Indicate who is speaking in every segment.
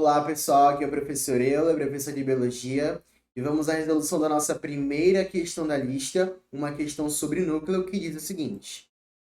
Speaker 1: Olá pessoal, aqui é o professor Euler, professor de Biologia, e vamos à resolução da nossa primeira questão da lista, uma questão sobre núcleo que diz o seguinte: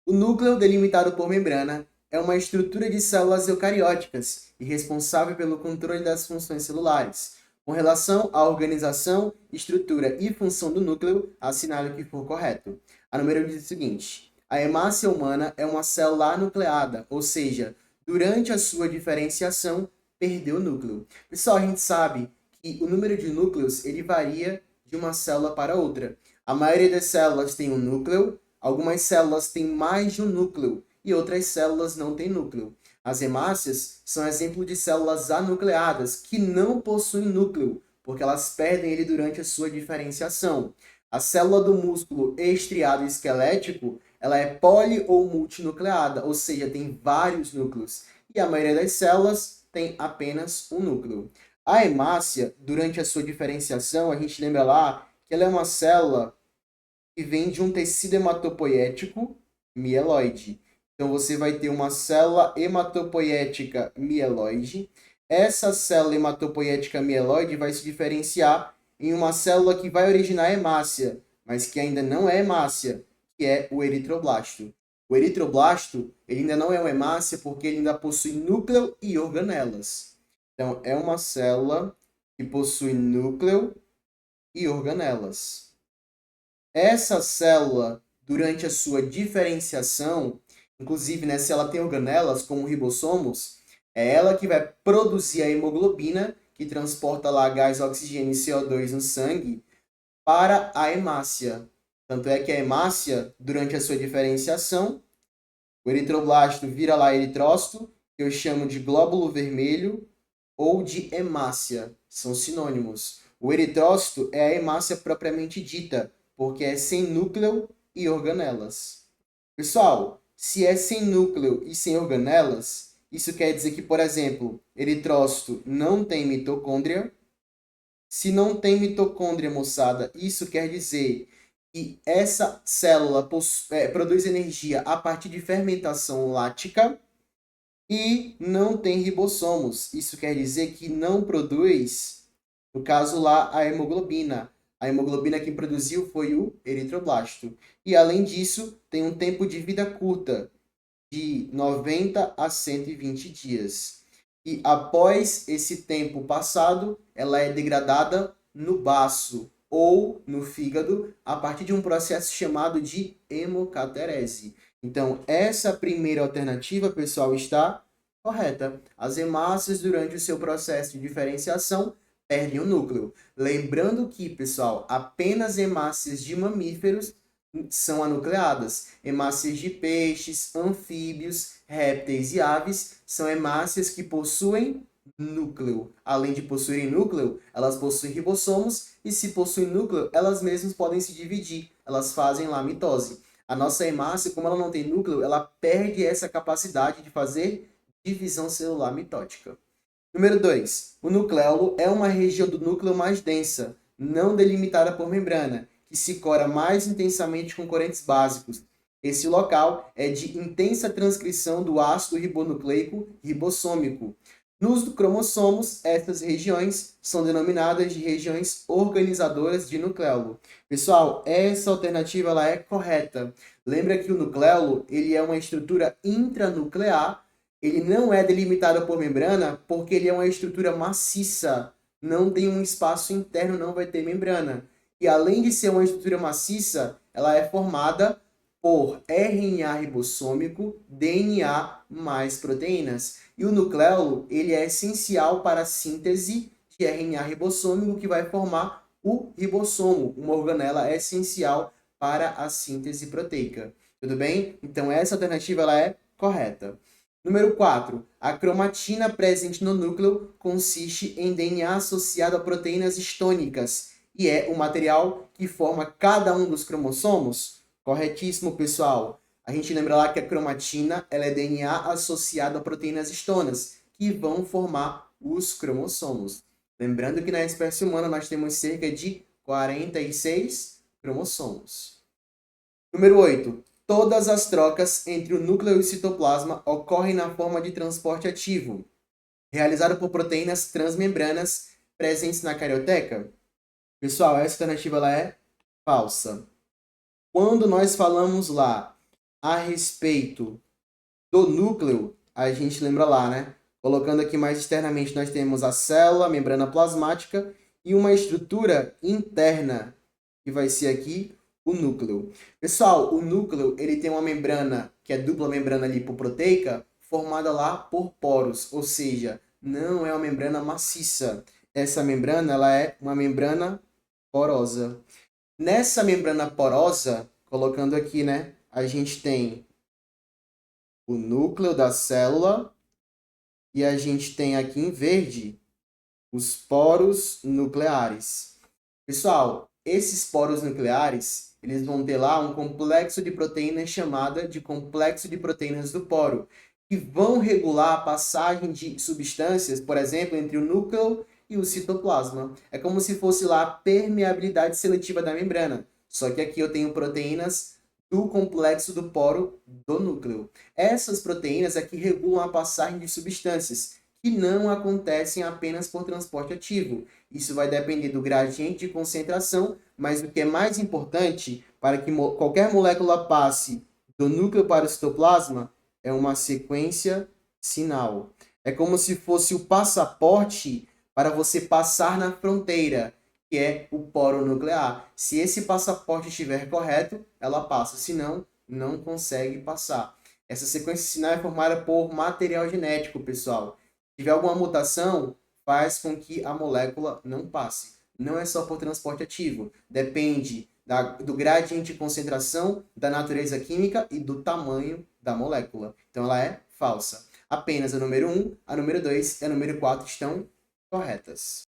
Speaker 1: o núcleo, delimitado por membrana, é uma estrutura de células eucarióticas e responsável pelo controle das funções celulares. Com relação à organização, estrutura e função do núcleo, assinale o que for correto. A número diz o seguinte: a hemácia humana é uma célula anucleada, ou seja, durante a sua diferenciação, perdeu o núcleo. Pessoal, a gente sabe que o número de núcleos ele varia de uma célula para outra. A maioria das células tem um núcleo, algumas células têm mais de um núcleo e outras células não têm núcleo. As hemácias são exemplo de células anucleadas que não possuem núcleo, porque elas perdem ele durante a sua diferenciação. A célula do músculo estriado esquelético, ela é poli ou multinucleada, ou seja, tem vários núcleos. E a maioria das células tem apenas um núcleo. A hemácia, durante a sua diferenciação, a gente lembra lá que ela é uma célula que vem de um tecido hematopoético mieloide. Então, você vai ter uma célula hematopoética mieloide. Essa célula hematopoética mieloide vai se diferenciar em uma célula que vai originar hemácia, mas que ainda não é hemácia, que é o eritroblasto. O eritroblasto ele ainda não é uma hemácia porque ele ainda possui núcleo e organelas. Então, é uma célula que possui núcleo e organelas. Essa célula, durante a sua diferenciação, inclusive, né, se ela tem organelas, como ribossomos, é ela que vai produzir a hemoglobina, que transporta lá gás, oxigênio e CO2 no sangue, para a hemácia. Tanto é que a hemácia, durante a sua diferenciação, o eritroblasto vira lá eritrócito, que eu chamo de glóbulo vermelho, ou de hemácia. São sinônimos. O eritrócito é a hemácia propriamente dita, porque é sem núcleo e organelas. Pessoal, se é sem núcleo e sem organelas, isso quer dizer que, por exemplo, eritrócito não tem mitocôndria. Se não tem mitocôndria, moçada, isso quer dizer que essa célula produz energia a partir de fermentação lática e não tem ribossomos. Isso quer dizer que não produz, no caso lá, a hemoglobina. A hemoglobina quem produziu foi o eritroblasto. E além disso, tem um tempo de vida curta, de 90 a 120 dias. E após esse tempo passado, ela é degradada no baço ou no fígado a partir de um processo chamado de hemocaterese. Então, essa primeira alternativa, pessoal, está correta. As hemácias, durante o seu processo de diferenciação, perdem o núcleo. Lembrando que, pessoal, apenas hemácias de mamíferos são anucleadas. Hemácias de peixes, anfíbios, répteis e aves são hemácias que possuem núcleo. Além de possuírem núcleo, elas possuem ribossomos e, se possuem núcleo, elas mesmas podem se dividir. Elas fazem lá mitose. A nossa hemácia, como ela não tem núcleo, ela perde essa capacidade de fazer divisão celular mitótica. Número 2. O nucleolo é uma região do núcleo mais densa, não delimitada por membrana, que se cora mais intensamente com corantes básicos. Esse local é de intensa transcrição do ácido ribonucleico ribossômico. Nos cromossomos, essas regiões são denominadas de regiões organizadoras de nucleolo. Pessoal, essa alternativa ela é correta. Lembra que o nucleolo ele é uma estrutura intranuclear. Ele não é delimitado por membrana porque ele é uma estrutura maciça. Não tem um espaço interno, não vai ter membrana. E além de ser uma estrutura maciça, ela é formada por RNA ribossômico, DNA mais proteínas. E o nucleolo ele é essencial para a síntese de RNA ribossômico que vai formar o ribossomo. Uma organela é essencial para a síntese proteica. Tudo bem? Então essa alternativa ela é correta. Número 4. A cromatina presente no núcleo consiste em DNA associado a proteínas histônicas e é o material que forma cada um dos cromossomos? Corretíssimo, pessoal. A gente lembra lá que a cromatina ela é DNA associado a proteínas histonas, que vão formar os cromossomos. Lembrando que na espécie humana nós temos cerca de 46 cromossomos. Número 8. Todas as trocas entre o núcleo e o citoplasma ocorrem na forma de transporte ativo. realizado por proteínas transmembranas presentes na carioteca? Pessoal, essa alternativa ela é falsa. Quando nós falamos lá a respeito do núcleo, a gente lembra lá, né? Colocando aqui mais externamente, nós temos a célula, a membrana plasmática e uma estrutura interna, que vai ser aqui o núcleo. Pessoal, o núcleo ele tem uma membrana, que é dupla membrana lipoproteica, formada lá por poros, ou seja, não é uma membrana maciça. Essa membrana ela é uma membrana porosa. Nessa membrana porosa, colocando aqui, né, a gente tem o núcleo da célula e a gente tem aqui em verde os poros nucleares. Pessoal, esses poros nucleares, eles vão ter lá um complexo de proteínas chamada de complexo de proteínas do poro, que vão regular a passagem de substâncias, por exemplo, entre o núcleo e o citoplasma. É como se fosse lá a permeabilidade seletiva da membrana. Só que aqui eu tenho proteínas do complexo do poro do núcleo. Essas proteínas aqui regulam a passagem de substâncias, que não acontecem apenas por transporte ativo. Isso vai depender do gradiente de concentração, mas o que é mais importante para que qualquer molécula passe do núcleo para o citoplasma é uma sequência sinal. É como se fosse o passaporte para você passar na fronteira, que é o poro nuclear. Se esse passaporte estiver correto, ela passa, senão, não consegue passar. Essa sequência sinal é formada por material genético, pessoal. Se tiver alguma mutação, faz com que a molécula não passe. Não é só por transporte ativo, depende do gradiente de concentração, da natureza química e do tamanho da molécula. Então ela é falsa. Apenas a número 1, a número 2 e a número 4 estão corretas.